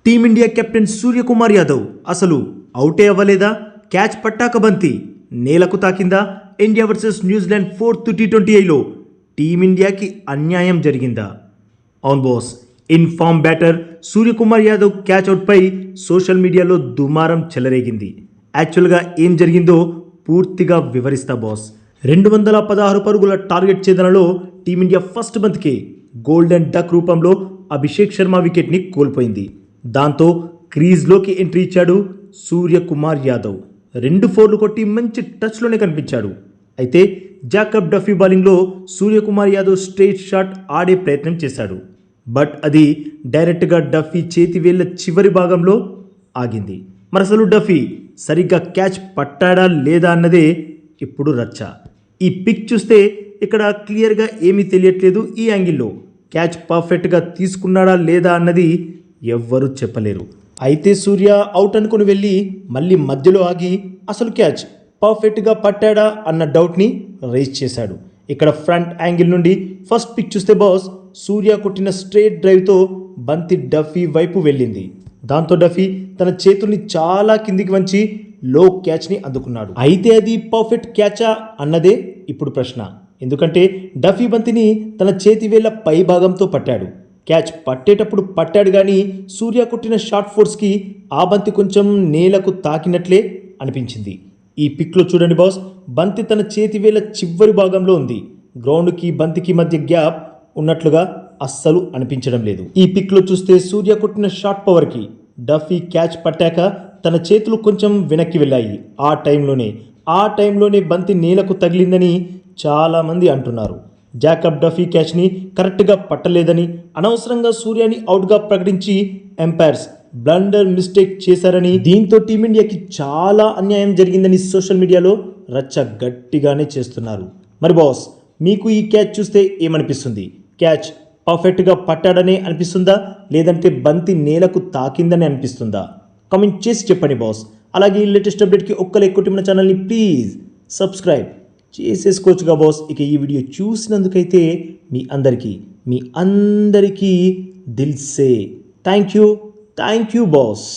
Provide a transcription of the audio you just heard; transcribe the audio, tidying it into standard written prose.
Team India captain Suryakumar Yadav అసలు అవుటే అవ్వలేదా? క్యాచ్ పట్టాక బంతి నేలకు తాకిందా? ఇండియా వర్సెస్ న్యూజిలాండ్ 4th T20Iలో టీమిండియాకి అన్యాయం జరిగిందా? అవును boss, in form batter Suryakumar Yadav catch అవుట్పై సోషల్ మీడియాలో దుమారం చెలరేగింది. యాక్చువల్గా ఏం జరిగిందో పూర్తిగా వివరిస్తా బాస్. 216 పరుగుల టార్గెట్ ఛేదనలో టీమిండియా ఫస్ట్ బంతికే గోల్డెన్ డక్ రూపంలో అభిషేక్ శర్మ వికెట్ని కోల్పోయింది. దాంతో క్రీజ్లోకి ఎంట్రీ ఇచ్చాడు సూర్యకుమార్ యాదవ్. 2 4లు కొట్టి మంచి టచ్లోనే కనిపించాడు. అయితే జాకబ్ డఫీ బౌలింగ్లో సూర్యకుమార్ యాదవ్ స్ట్రైట్ షాట్ ఆడే ప్రయత్నం చేశాడు. బట్ అది డైరెక్ట్గా డఫీ చేతి వేళ్ల చివరి భాగంలో ఆగింది. మరసలు డఫీ సరిగ్గా క్యాచ్ పట్టాడా లేదా అన్నదే ఇప్పుడు రచ్చ. ఈ పిక్ చూస్తే ఇక్కడ క్లియర్గా ఏమీ తెలియట్లేదు. ఈ యాంగిల్లో క్యాచ్ పర్ఫెక్ట్గా తీసుకున్నాడా లేదా అన్నది ఎవ్వరూ చెప్పలేరు. అయితే సూర్య అవుట్ అనుకుని వెళ్ళి మళ్ళీ మధ్యలో ఆగి అసలు క్యాచ్ పర్ఫెక్ట్గా పట్టాడా అన్న డౌట్ని రైజ్ చేశాడు. ఇక్కడ ఫ్రంట్ యాంగిల్ నుండి ఫస్ట్ పిక్ చూస్తే బాస్, సూర్య కొట్టిన స్ట్రైట్ డ్రైవ్తో బంతి డఫీ వైపు వెళ్ళింది. దాంతో డఫీ తన చేతుల్ని చాలా కిందికి వంచి లో క్యాచ్ని అందుకున్నాడు. అయితే అది పర్ఫెక్ట్ క్యాచా అన్నదే ఇప్పుడు ప్రశ్న. ఎందుకంటే డఫీ బంతిని తన చేతి వేళ్ల పై భాగంతో పట్టాడు. క్యాచ్ పట్టేటప్పుడు పట్టాడు కానీ సూర్య కొట్టిన షార్ట్ ఫోర్స్కి ఆ బంతి కొంచెం నేలకు తాకినట్లే అనిపించింది. ఈ పిక్లో చూడండి బాస్, బంతి తన చేతి వేళ్ల చివరి భాగంలో ఉంది. గ్రౌండ్కి బంతికి మధ్య గ్యాప్ ఉన్నట్లుగా అస్సలు అనిపించడం లేదు. ఈ పిక్లో చూస్తే సూర్య కొట్టిన షార్ట్ పవర్కి డఫీ క్యాచ్ పట్టాక తన చేతులు కొంచెం వెనక్కి వెళ్ళాయి. ఆ టైంలోనే బంతి నేలకు తగిలిందని చాలామంది అంటున్నారు. జాకబ్ డఫీ క్యాచ్ని కరెక్ట్గా పట్టలేదని, అనవసరంగా సూర్యని అవుట్గా ప్రకటించి ఎంపైర్స్ బ్లండర్ మిస్టేక్ చేశారని, దీంతో టీమిండియాకి చాలా అన్యాయం జరిగిందని సోషల్ మీడియాలో రచ్చ గట్టిగానే చేస్తున్నారు. మరి బాస్, మీకు ఈ క్యాచ్ చూస్తే ఏమనిపిస్తుంది? క్యాచ్ పర్ఫెక్ట్గా పట్టాడనే అనిపిస్తుందా, లేదంటే బంతి నేలకు తాకిందని అనిపిస్తుందా? కామెంట్ చేసి చెప్పండి బాస్. అలాగే ఈ లేటెస్ట్ అప్డేట్కి ఒక్క లైక్ కొట్టి మన ఛానల్ని ప్లీజ్ సబ్స్క్రైబ్ చేసేసుకోవచ్చుగా బాస్. ఇక ఈ వీడియో చూసినందుకైతే మీ అందరికీ దిల్ సే థ్యాంక్ యూ బాస్.